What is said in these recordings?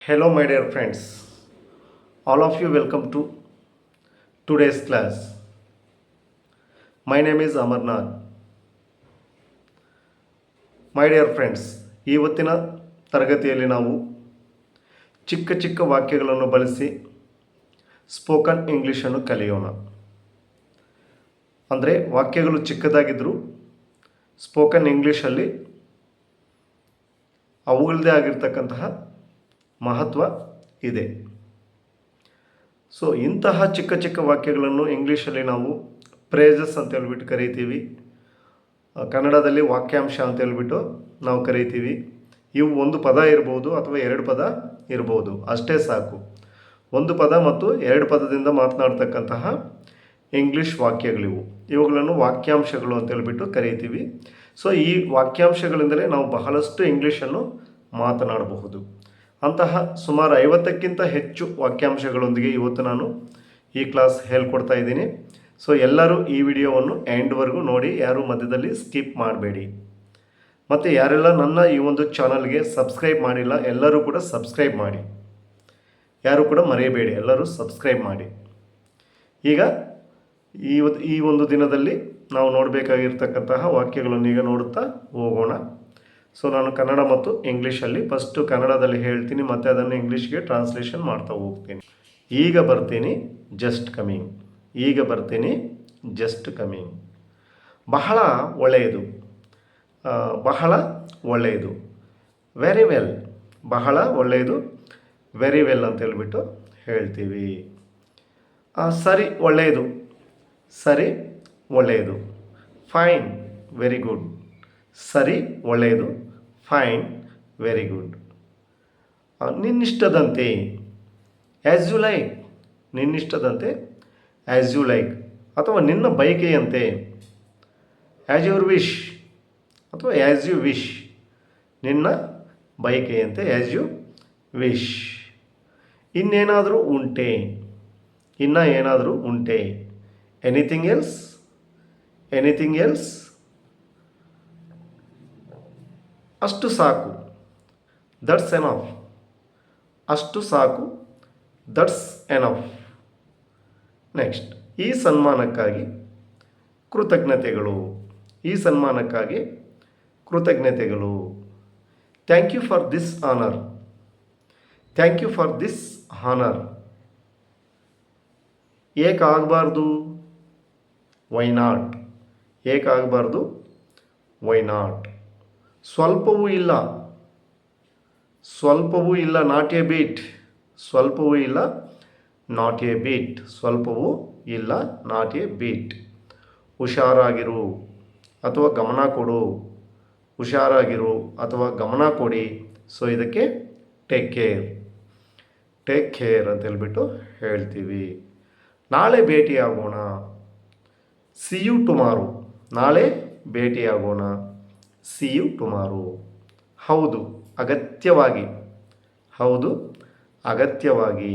Hello, my dear friends. All of you, welcome to today's class. My name is Amarnath. My dear friends, ಇವತ್ತಿನ ತರಗತಿಯಲ್ಲಿ ನಾವು ಚಿಕ್ಕ ಚಿಕ್ಕ ವಾಕ್ಯಗಳನ್ನು ಬಳಸಿ ಸ್ಪೋಕನ್ ಇಂಗ್ಲೀಷನ್ನು ಕಲಿಯೋಣ. ಅಂದರೆ ವಾಕ್ಯಗಳು ಚಿಕ್ಕದಾಗಿದ್ದರೂ ಸ್ಪೋಕನ್ ಇಂಗ್ಲೀಷಲ್ಲಿ ಅವುಗಳದೇ ಆಗಿರ್ತಕ್ಕಂತಹ ಮಹತ್ವ ಇದೆ. ಸೊ ಇಂತಹ ಚಿಕ್ಕ ಚಿಕ್ಕ ವಾಕ್ಯಗಳನ್ನು ಇಂಗ್ಲೀಷಲ್ಲಿ ನಾವು ಪ್ರೇಸಸ್ ಅಂತ ಹೇಳ್ಬಿಟ್ಟು ಕರಿತೀವಿ, ಕನ್ನಡದಲ್ಲಿ ವಾಕ್ಯಾಂಶ ಅಂತ ಹೇಳ್ಬಿಟ್ಟು ನಾವು ಕರಿತೀವಿ. ಇವು ಒಂದು ಪದ ಇರ್ಬೋದು ಅಥವಾ ಎರಡು ಪದ ಇರ್ಬೋದು, ಅಷ್ಟೇ ಸಾಕು. ಒಂದು ಪದ ಮತ್ತು ಎರಡು ಪದದಿಂದ ಮಾತನಾಡ್ತಕ್ಕಂತಹ ಇಂಗ್ಲೀಷ್ ವಾಕ್ಯಗಳಿವು. ಇವುಗಳನ್ನು ವಾಕ್ಯಾಂಶಗಳು ಅಂತ ಹೇಳ್ಬಿಟ್ಟು ಕರಿತೀವಿ. ಸೊ ಈ ವಾಕ್ಯಾಂಶಗಳಿಂದಲೇ ನಾವು ಬಹಳಷ್ಟು ಇಂಗ್ಲೀಷನ್ನು ಮಾತನಾಡಬಹುದು. ಅಂತಹ ಸುಮಾರು 50ಕ್ಕಿಂತ ಹೆಚ್ಚು ವಾಕ್ಯಾಂಶಗಳೊಂದಿಗೆ ಇವತ್ತು ನಾನು ಈ ಕ್ಲಾಸ್ ಹೇಳ್ಕೊಡ್ತಾ ಇದ್ದೀನಿ. ಸೊ ಎಲ್ಲರೂ ಈ ವಿಡಿಯೋವನ್ನು ಎಂಡ್ವರೆಗೂ ನೋಡಿ, ಯಾರು ಮಧ್ಯದಲ್ಲಿ ಸ್ಕಿಪ್ ಮಾಡಬೇಡಿ. ಮತ್ತು ಯಾರೆಲ್ಲ ನನ್ನ ಈ ಒಂದು ಚಾನಲ್ಗೆ ಸಬ್ಸ್ಕ್ರೈಬ್ ಮಾಡಿಲ್ಲ ಎಲ್ಲರೂ ಕೂಡ ಸಬ್ಸ್ಕ್ರೈಬ್ ಮಾಡಿ, ಯಾರು ಕೂಡ ಮರೆಯಬೇಡಿ, ಎಲ್ಲರೂ ಸಬ್ಸ್ಕ್ರೈಬ್ ಮಾಡಿ. ಈಗ ಈ ಒಂದು ದಿನದಲ್ಲಿ ನಾವು ನೋಡಬೇಕಾಗಿರ್ತಕ್ಕಂತಹ ವಾಕ್ಯಗಳನ್ನು ಈಗ ನೋಡುತ್ತಾ ಹೋಗೋಣ. ಸೊ ನಾನು ಕನ್ನಡ ಮತ್ತು ಇಂಗ್ಲೀಷಲ್ಲಿ ಫಸ್ಟು ಕನ್ನಡದಲ್ಲಿ ಹೇಳ್ತೀನಿ, ಮತ್ತು ಅದನ್ನು ಇಂಗ್ಲೀಷ್ಗೆ ಟ್ರಾನ್ಸ್ಲೇಷನ್ ಮಾಡ್ತಾ ಹೋಗ್ತೀನಿ. ಈಗ ಬರ್ತೀನಿ, ಜಸ್ಟ್ ಕಮಿಂಗ್. ಈಗ ಬರ್ತೀನಿ, ಜಸ್ಟ್ ಕಮಿಂಗ್. ಬಹಳ ಒಳ್ಳೆಯದು, ಬಹಳ ಒಳ್ಳೆಯದು, ವೆರಿ ವೆಲ್. ಬಹಳ ಒಳ್ಳೆಯದು, ವೆರಿ ವೆಲ್ ಅಂತ ಹೇಳ್ಬಿಟ್ಟು ಹೇಳ್ತೀವಿ. ಸರಿ ಒಳ್ಳೆಯದು, ಸರಿ ಒಳ್ಳೆಯದು, ಫೈನ್, ವೆರಿ ಗುಡ್. ಸರಿ ಒಳ್ಳೆಯದು, ಫೈನ್, ವೆರಿ ಗುಡ್. ನಿನ್ನಿಷ್ಟದಂತೆ, ಆ್ಯಸ್ ಯು ಲೈಕ್. ನಿನ್ನಿಷ್ಟದಂತೆ, ಆ್ಯಸ್ ಯು ಲೈಕ್. ಅಥವಾ ನಿನ್ನ ಬಯಕೆಯಂತೆ, ಆ್ಯಸ್ ಯುವರ್ ವಿಶ್ ಅಥವಾ ಆ್ಯಸ್ ಯು ವಿಶ್. ನಿನ್ನ ಬಯಕೆಯಂತೆ, ಆ್ಯಸ್ ಯು ವಿಶ್. ಇನ್ನೇನಾದರೂ ಉಂಟೆ, ಇನ್ನು ಏನಾದರೂ ಉಂಟೆ. Anything else, anything else. ಅಷ್ಟು ಸಾಕು, ದಟ್ಸ್ ಎನಫ್. ಅಷ್ಟು ಸಾಕು, ದಟ್ಸ್ ಎನಫ್. ನೆಕ್ಸ್ಟ್, ಈ ಸನ್ಮಾನಕ್ಕಾಗಿ ಕೃತಜ್ಞತೆಗಳು. ಈ ಸನ್ಮಾನಕ್ಕಾಗಿ ಕೃತಜ್ಞತೆಗಳು. Thank you for this honour. Thank you for this honour. ಏಕಾಗಬಾರ್ದು, ವೈ ನಾಟ್. ಏಕಾಗಬಾರ್ದು, ವೈ ನಾಟ್. ಸ್ವಲ್ಪವೂ ಇಲ್ಲ, ಸ್ವಲ್ಪವೂ ಇಲ್ಲ, ನಾಟ್ ಎ ಬೀಟ್. ಸ್ವಲ್ಪವೂ ಇಲ್ಲ, ನಾಟ್ ಎ ಬೀಟ್. ಸ್ವಲ್ಪವೂ ಇಲ್ಲ, ನಾಟ್ ಎ ಬೀಟ್. ಹುಷಾರಾಗಿರು ಅಥವಾ ಗಮನ ಕೊಡು. ಹುಷಾರಾಗಿರು ಅಥವಾ ಗಮನ ಕೊಡಿ. ಸೊ ಇದಕ್ಕೆ ಟೇಕ್ ಕೇರ್, ಟೇಕ್ ಕೇರ್ ಅಂತ ಹೇಳ್ಬಿಟ್ಟು ಹೇಳ್ತೀವಿ. ನಾಳೆ ಭೇಟಿಯಾಗೋಣ, ಸಿ ಯು ಟುಮಾರೋ. ನಾಳೆ ಭೇಟಿಯಾಗೋಣ, ಸಿ ಯು ಟುಮಾರೋ. ಹೌದು, ಅಗತ್ಯವಾಗಿ. ಹೌದು, ಅಗತ್ಯವಾಗಿ.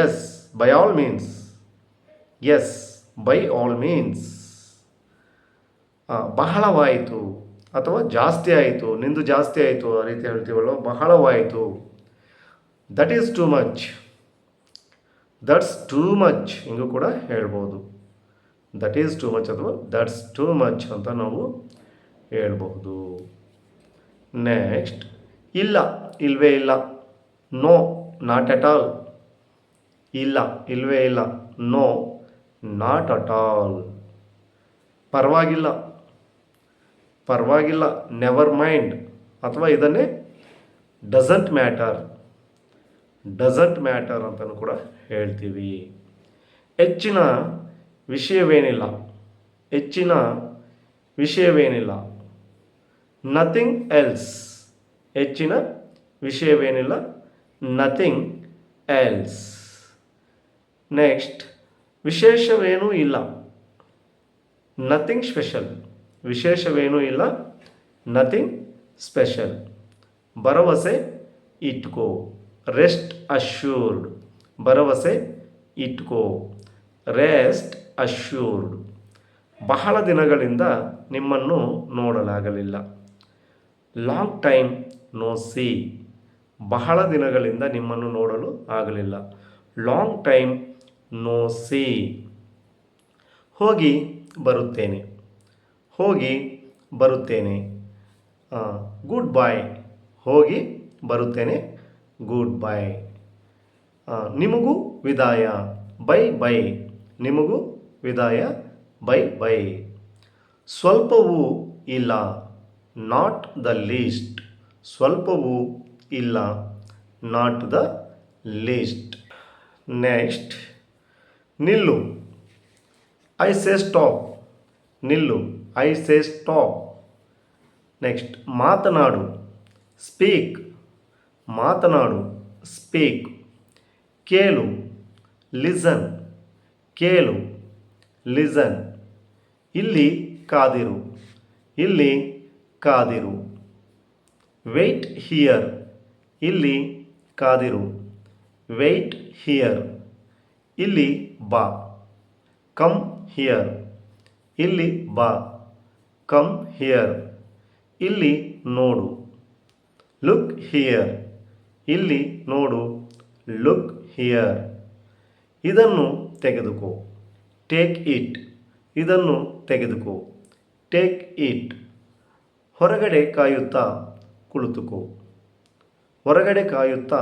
Yes, by all means. Yes, by all means. ಬಹಳವಾಯಿತು ಅಥವಾ ಜಾಸ್ತಿ ಆಯಿತು. ನಿಂದು ಜಾಸ್ತಿ ಆಯಿತು ಆ ರೀತಿ ಹೇಳ್ತೀವಲ್ಲ, ಬಹಳವಾಯಿತು. That is too much. That's too much ಹಿಂಗೂ ಕೂಡ ಹೇಳ್ಬೋದು. ದಟ್ ಈಸ್ ಟೂ ಮಚ್ ಅಥವಾ ದಟ್ಸ್ ಟೂ ಮಚ್ ಅಂತ ನಾವು ಹೇಳ್ಬಹುದು. ನೆಕ್ಸ್ಟ್, ಇಲ್ಲ, ಇಲ್ವೇ ಇಲ್ಲ. No, not at all. ಇಲ್ಲ, ಇಲ್ವೇ ಇಲ್ಲ. No, not at all. ಪರವಾಗಿಲ್ಲ, ಪರವಾಗಿಲ್ಲ, ನೆವರ್ ಮೈಂಡ್. ಅಥವಾ ಇದನ್ನೇ ಡಸಂಟ್ ಮ್ಯಾಟರ್, ಡಸಂಟ್ ಮ್ಯಾಟರ್ ಅಂತಲೂ ಕೂಡ ಹೇಳ್ತೀವಿ. ಹೆಚ್ಚಿನ ವಿಷಯವೇನಿಲ್ಲ. ಹೆಚ್ಚಿನ ವಿಷಯವೇನಿಲ್ಲ. Nothing else. ಹೆಚ್ಚಿನ ವಿಷಯವೇನಿಲ್ಲ, ನಥಿಂಗ್ ಎಲ್ಸ್. ನೆಕ್ಸ್ಟ್, ವಿಶೇಷವೇನೂ ಇಲ್ಲ. Nothing special. ವಿಶೇಷವೇನೂ ಇಲ್ಲ, ನಥಿಂಗ್ ಸ್ಪೆಷಲ್. ಭರವಸೆ ಇಟ್ಕೋ, ರೆಸ್ಟ್ ಅಶ್ಯೂರ್ಡ್. ಭರವಸೆ ಇಟ್ಕೋ, ರೆಸ್ಟ್ ಅಶ್ಯೂರ್ಡ್. ಬಹಳ ದಿನಗಳಿಂದ ನಿಮ್ಮನ್ನು ನೋಡಲಾಗಲಿಲ್ಲ. Long time no see. ಬಹಳ ದಿನಗಳಿಂದ ನಿಮ್ಮನ್ನು ನೋಡಲು ಆಗಲಿಲ್ಲ. Long time no see. ಹೋಗಿ ಬರುತ್ತೇನೆ. ಹೋಗಿ ಬರುತ್ತೇನೆ. Goodbye. ಹೋಗಿ ಬರುತ್ತೇನೆ. Goodbye. ನಿಮಗೂ ವಿದಾಯ. Bye bye. ನಿಮಗೂ ವಿದಾಯ. Bye bye. ಸ್ವಲ್ಪವೂ ಇಲ್ಲ. Not the least. ಸ್ವಲ್ಪವೂ ಇಲ್ಲ. Not the least. ನೆಕ್ಸ್ಟ್, ನಿಲ್ಲು. I say stop. ನಿಲ್ಲು. I say stop. ನೆಕ್ಸ್ಟ್, ಮಾತನಾಡು. ಸ್ಪೀಕ್. ಮಾತನಾಡು. ಸ್ಪೀಕ್. ಕೇಳು. ಲಿಸನ್. ಕೇಳು. ಲಿಸನ್. ಇಲ್ಲಿ ಕಾದಿರು. ಇಲ್ಲಿ ಕಾದಿರು. Weight here. ಇಲ್ಲಿ ಕಾದಿರು. Weight here. ಇಲ್ಲಿ ಬಾ. Come here. ಇಲ್ಲಿ ಬಾ. Come here. ಇಲ್ಲಿ ನೋಡು. Look here. ಇಲ್ಲಿ ನೋಡು. Look here. ಇದನ್ನು ತೆಗೆದುಕೋ. Take it. ಇದನ್ನು ತೆಗೆದುಕೋ. Take it. ಹೊರಗಡೆ ಕಾಯುತ್ತಾ ಕುಳಿತುಕೋ. ಹೊರಗಡೆ ಕಾಯುತ್ತಾ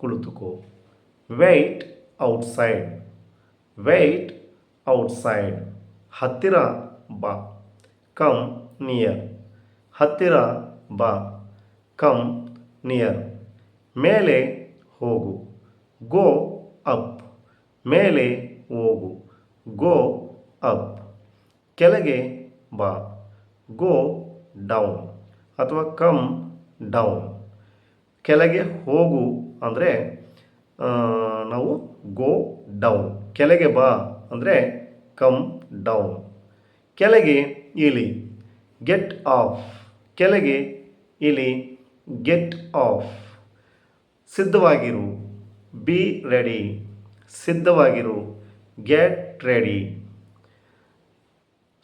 ಕುಳಿತುಕೋ. Wait outside. Wait outside. ಹತ್ತಿರ ಬಾ. Come near. ಹತ್ತಿರ ಬಾ. Come near. ಮೇಲೆ ಹೋಗು. Go up. ಮೇಲೆ ಹೋಗು. Go up. ಕೆಳಗೆ ಬಾ. ಗೋ ಡೌನ್ ಅಥವಾ ಕಮ್ ಡೌನ್. ಕೆಳಗೆ ಹೋಗು ಅಂದರೆ ನಾವು ಗೋ ಡೌನ್. ಕೆಳಗೆ ಬಾ ಅಂದರೆ ಕಮ್ ಡೌನ್. ಕೆಳಗೆ ಇಳಿ. Get off. ಕೆಳಗೆ ಇಳಿ. Get off. ಸಿದ್ಧವಾಗಿರು. Be ready. ಸಿದ್ಧವಾಗಿರು. Get ready.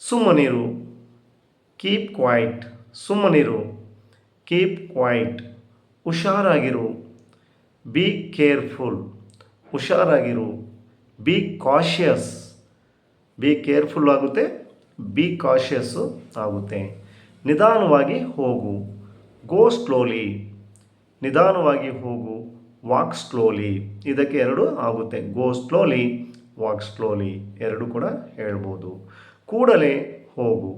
ಸುಮ್ಮನಿರು. Keep quiet. ಸುಮ್ಮನಿರು. Keep quiet. ಹುಷಾರಾಗಿರು. Be careful. ಹುಷಾರಾಗಿರು. Be cautious. ಬಿ ಕೇರ್ಫುಲ್ ಆಗುತ್ತೆ. ಬಿ ಕಾಷಿಯಸ್ಸು ಆಗುತ್ತೆ. ನಿಧಾನವಾಗಿ ಹೋಗು. Go slowly. ನಿಧಾನವಾಗಿ ಹೋಗು. Walk slowly. ಇದಕ್ಕೆ ಎರಡು ಆಗುತ್ತೆ. ಗೋ ಸ್ಲೋಲಿ, ವಾಕ್ ಸ್ಲೋಲಿ ಎರಡು ಕೂಡ ಹೇಳ್ಬೋದು. ಕೂಡಲೇ ಹೋಗು.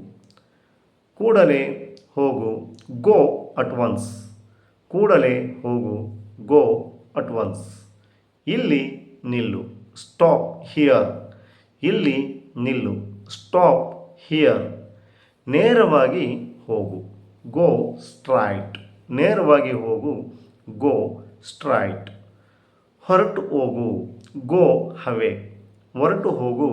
ಕೂಡಲೇ ಹೋಗು. ಗೋ ಅಟ್ ಒನ್ಸ್. ಕೂಡಲೇ ಹೋಗು. ಗೋ ಅಟ್ ಒನ್ಸ್. ಇಲ್ಲಿ ನಿಲ್ಲು. Stop here. ಇಲ್ಲಿ ನಿಲ್ಲು. Stop here. ನೇರವಾಗಿ ಹೋಗು. ಗೋ ಸ್ಟ್ರೈಟ್. ನೇರವಾಗಿ ಹೋಗು. ಗೋ ಸ್ಟ್ರೈಟ್. ಹೊರಟು ಹೋಗು. ಗೋ ಹವೆ. ಹೊರಟು ಹೋಗು.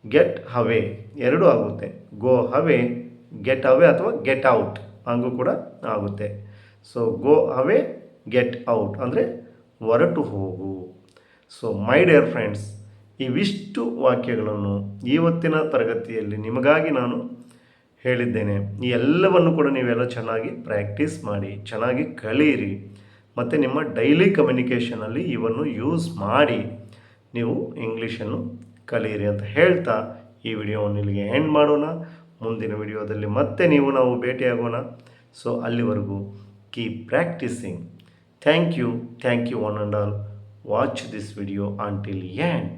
ಗೆಟ್ ಹವೆ ಎರಡು ಆಗುತ್ತೆ. ಗೋ ಹವೆ, ಗೆಟ್ ಹವೆ ಅಥವಾ ಗೆಟ್ ಔಟ್ ಹಂಗೂ ಕೂಡ ಆಗುತ್ತೆ. ಸೊ ಗೋ ಹವೆ, ಗೆಟ್ ಔಟ್ ಅಂದರೆ ಹೊರಟು ಹೋಗು. ಸೊ ಮೈ ಡಿಯರ್ ಫ್ರೆಂಡ್ಸ್, ಇವಿಷ್ಟು ವಾಕ್ಯಗಳನ್ನು ಇವತ್ತಿನ ತರಗತಿಯಲ್ಲಿ ನಿಮಗಾಗಿ ನಾನು ಹೇಳಿದ್ದೇನೆ. ಈ ಎಲ್ಲವನ್ನು ಕೂಡ ನೀವೆಲ್ಲ ಚೆನ್ನಾಗಿ ಪ್ರಾಕ್ಟೀಸ್ ಮಾಡಿ, ಚೆನ್ನಾಗಿ ಕಲಿಯಿರಿ ಮತ್ತು ನಿಮ್ಮ ಡೈಲಿ ಕಮ್ಯುನಿಕೇಷನಲ್ಲಿ ಇವನ್ನು ಯೂಸ್ ಮಾಡಿ ನೀವು ಇಂಗ್ಲೀಷನ್ನು ಕಲಿಯಿರಿ ಅಂತ ಹೇಳ್ತಾ ಈ ವಿಡಿಯೋವನ್ನು ಇಲ್ಲಿಗೆ ಎಂಡ್ ಮಾಡೋಣ. ಮುಂದಿನ ವಿಡಿಯೋದಲ್ಲಿ ಮತ್ತೆ ನಾವು ಭೇಟಿಯಾಗೋಣ. ಸೊ ಅಲ್ಲಿವರೆಗೂ keep practising. Thank you one and all. Watch this video until end.